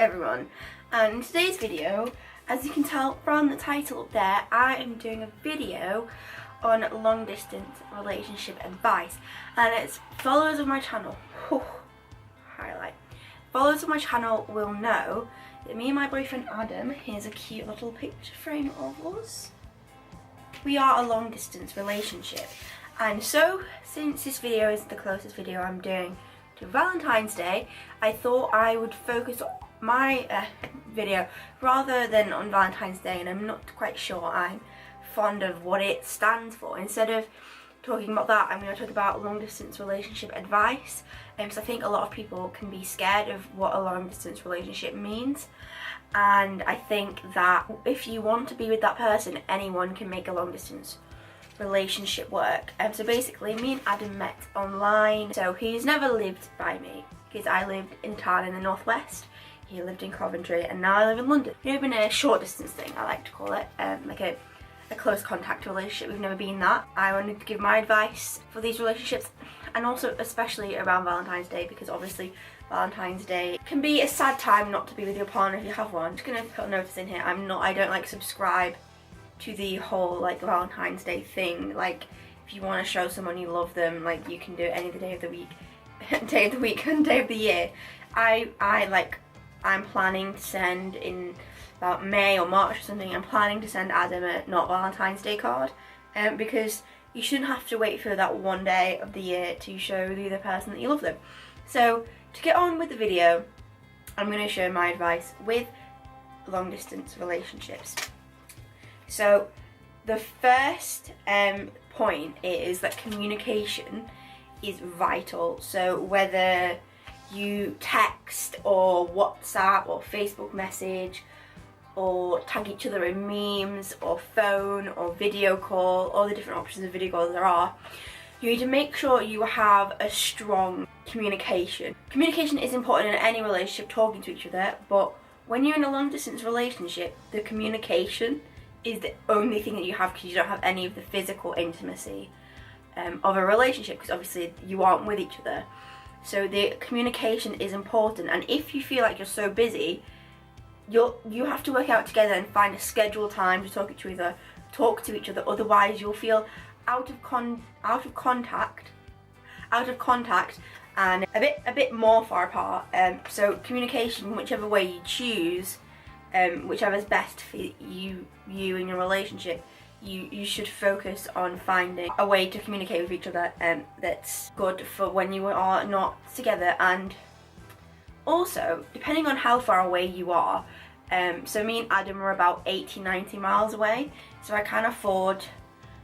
everyone, and in today's video, as you can tell from the title up there, I am doing a video on long distance relationship advice, and it's followers of my channel, highlight, followers of my channel will know that me and my boyfriend Adam, here's a cute little picture frame of us, we are a long distance relationship. And so, since this video is the closest video I'm doing to Valentine's Day, I thought I would focus my video rather than on Valentine's Day, and I'm not quite sure I'm fond of what it stands for. Instead of talking about that, I'm going to talk about long distance relationship advice, because I think a lot of people can be scared of what a long distance relationship means. And I think that if you want to be with that person, anyone can make a long distance relationship work. So basically, me and Adam met online. So he's never lived by me because I lived in a town in the northwest. He lived in Coventry, and now I live in London. We've never been a short distance thing, I like to call it, like a close contact relationship. We've never been that. I wanted to give my advice for these relationships, and also especially around Valentine's Day, because obviously Valentine's Day can be a sad time not to be with your partner if you have one. I'm just gonna put a notice in here. I don't like subscribe to the whole like Valentine's Day thing. Like, if you want to show someone you love them, like, you can do it any day of the week, day of the week and day of the year. I'm planning to send in about May or March or something. I'm planning to send Adam a not Valentine's Day card, because you shouldn't have to wait for that one day of the year to show the other person that you love them. So to get on with the video, I'm going to share my advice with long distance relationships. So the first point is that communication is vital. So whether you text or WhatsApp or Facebook message or tag each other in memes or phone or video call, all the different options of video calls there are, you need to make sure you have a strong communication. Communication is important in any relationship, talking to each other, but when you're in a long distance relationship, the communication is the only thing that you have, because you don't have any of the physical intimacy of a relationship, because obviously you aren't with each other. So the communication is important, and if you feel like you're so busy, you have to work out together and find a scheduled time to talk to each other. Otherwise, you'll feel out of contact, and a bit more far apart. So communication, whichever way you choose, whichever's best for you in your relationship, you should focus on finding a way to communicate with each other that's good for when you are not together. And also, depending on how far away you are, so me and Adam are about 80-90 miles away, so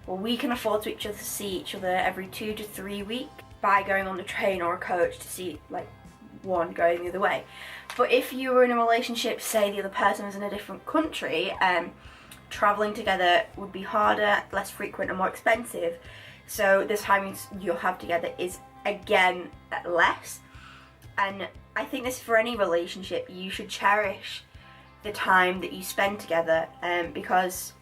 we can afford to see each other every 2 to 3 weeks by going on the train or a coach to see like one going the other way. But if you were in a relationship, say the other person was in a different country, travelling together would be harder, less frequent and more expensive. So the time you'll have together is again less. And I think this, for any relationship, you should cherish the time that you spend together, because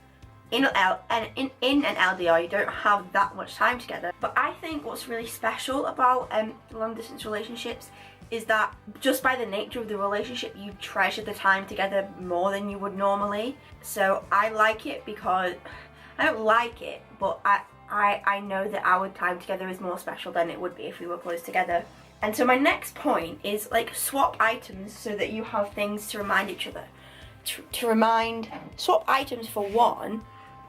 in an LDR you don't have that much time together. But I think what's really special about long distance relationships is that just by the nature of the relationship, you treasure the time together more than you would normally. So I like it because I don't like it, but I know that our time together is more special than it would be if we were close together. And so my next point is like swap items so that you have things to remind each other. Swap items for one,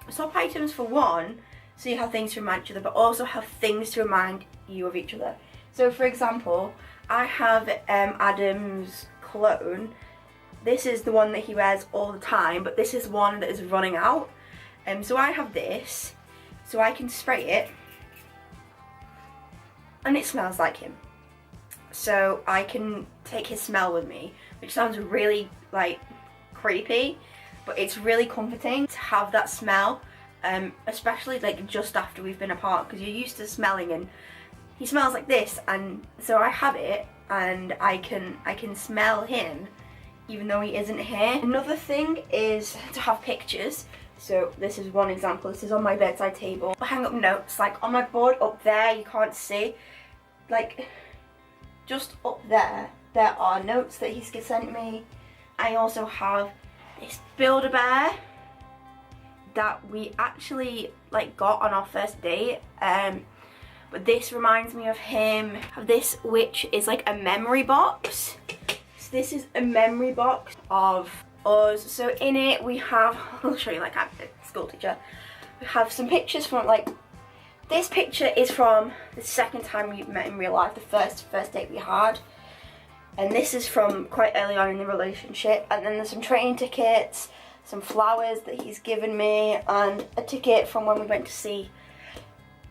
so you have things to remind each other, but also have things to remind you of each other. So for example, I have Adam's cologne. This is the one that he wears all the time, but this is one that is running out. So I have this, so I can spray it, and it smells like him. So I can take his smell with me, which sounds really like creepy, but it's really comforting to have that smell, especially like just after we've been apart, because you're used to smelling, and he smells like this, and so I have it and I can smell him even though he isn't here. Another thing is to have pictures. So this is one example. This is on my bedside table. I hang up notes like on my board up there. You can't see, like just up there are notes that he's sent me I also have this Build-A-Bear that we actually like got on our first date. But this reminds me of him. I have this, which is like a memory box. So this is a memory box of us. So in it we have, I'll show you, like I'm a school teacher. We have some pictures from, like, this picture is from the second time we met in real life, the first date we had. And this is from quite early on in the relationship. And then there's some train tickets, some flowers that he's given me, and a ticket from when we went to see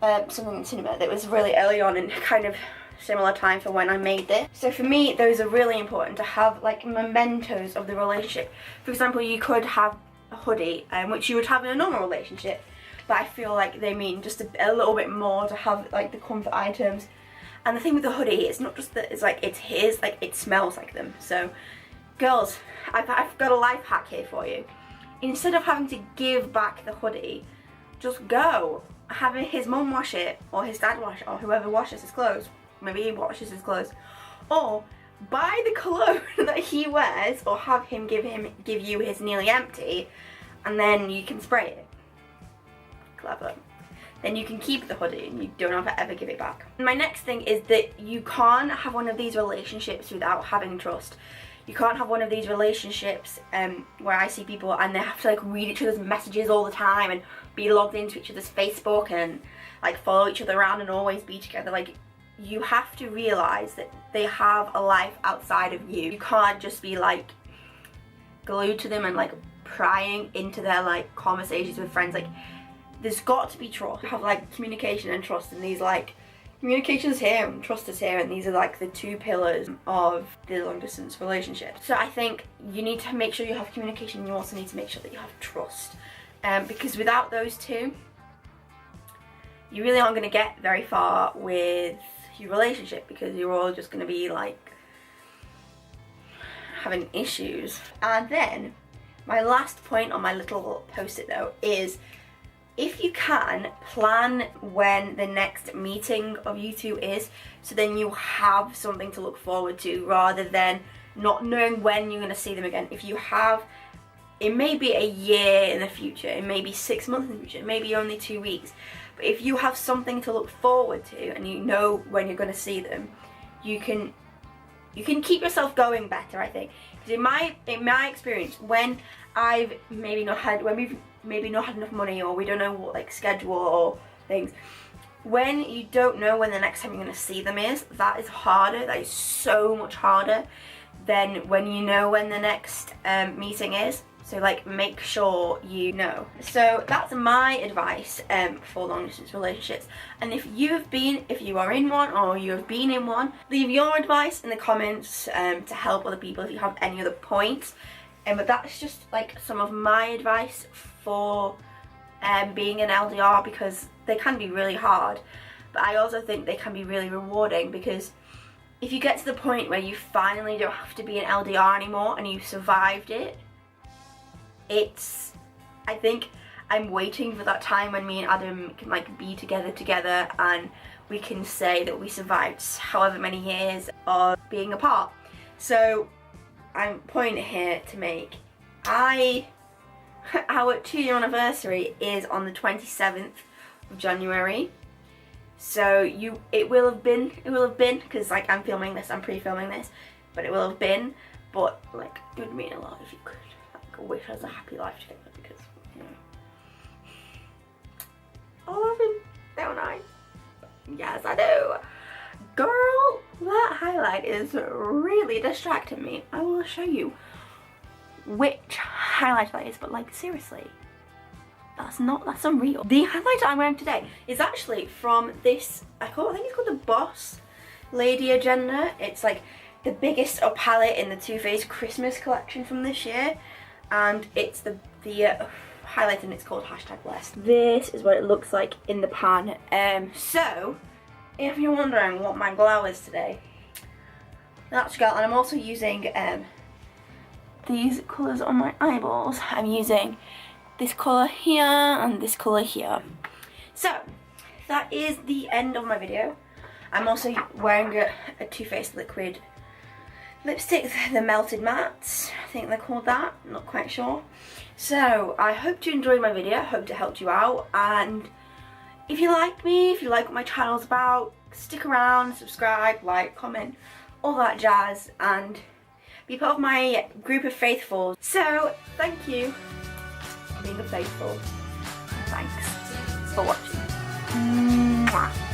something in cinema that was really early on in kind of similar time for when I made this. So for me, those are really important to have, like, mementos of the relationship. For example, you could have a hoodie, which you would have in a normal relationship, but I feel like they mean just a little bit more to have, like, the comfort items. And the thing with the hoodie, it's not just that it's like it's his, like it smells like them. So girls, I've got a life hack here for you. Instead of having to give back the hoodie, just go have his mum wash it, or his dad wash it, or whoever washes his clothes. Maybe he washes his clothes, or buy the cologne that he wears, or have him give you his nearly empty, and then you can spray it. Clever. Then you can keep the hoodie and you don't have to ever give it back. My next thing is that you can't have one of these relationships without having trust. You can't have one of these relationships where I see people and they have to like read each other's messages all the time and be logged into each other's Facebook and like follow each other around and always be together. Like, you have to realise that they have a life outside of you. You can't just be like glued to them and like prying into their like conversations with friends. Like, there's got to be trust. You have like communication and trust, and these like communication's here and trust is here, and these are like the two pillars of the long distance relationship. So I think you need to make sure you have communication. You also need to make sure that you have trust, because without those two, you really aren't going to get very far with your relationship, because you're all just going to be like having issues. And then my last point on my little post-it note is, if you can, plan when the next meeting of you two is, so then you have something to look forward to rather than not knowing when you're going to see them again. If you have, it may be a year in the future, it may be 6 months in the future, it may be only 2 weeks, but if you have something to look forward to and you know when you're going to see them, you can keep yourself going better, I think. Because in my experience, when we've maybe not had enough money, or we don't know what like schedule or things, when you don't know when the next time you're going to see them is, that is harder. That is so much harder than when you know when the next meeting is. So like, make sure you know. So that's my advice for long distance relationships. And if you are in one, or you have been in one, leave your advice in the comments to help other people if you have any other points. But that's just like some of my advice for being an LDR, because they can be really hard, but I also think they can be really rewarding, because if you get to the point where you finally don't have to be an LDR anymore and you've survived it, I think I'm waiting for that time when me and Adam can like be together and we can say that we survived however many years of being apart. So I'm point here to make. Our 2-year anniversary is on the 27th of January. So it will have been, because like I'm filming this, I'm pre-filming this, but it will have been. But like, it would mean a lot if you could like wish us a happy life together, because you know, I love him, don't I? Yes, I do. Girl, that highlight is really distracting me. I will show you which highlight that is, but like seriously, that's unreal. The highlighter I'm wearing today is actually from this, I think it's called the Boss Lady Agenda. It's like the biggest palette in the Too Faced Christmas collection from this year, and it's the highlight, and it's called #blessed. This is what it looks like in the pan. So if you're wondering what my glow is today, that's girl. And I'm also using these colours on my eyeballs. I'm using this colour here and this colour here. So that is the end of my video. I'm also wearing a Too Faced liquid lipstick, the Melted Mattes, I think they're called that, not quite sure. So I hope you enjoyed my video, I hope it helped you out, and if you like me, if you like what my channel's about, stick around, subscribe, like, comment, all that jazz, and be part of my group of faithfuls. So thank you for being a faithful, and thanks for watching. Mwah.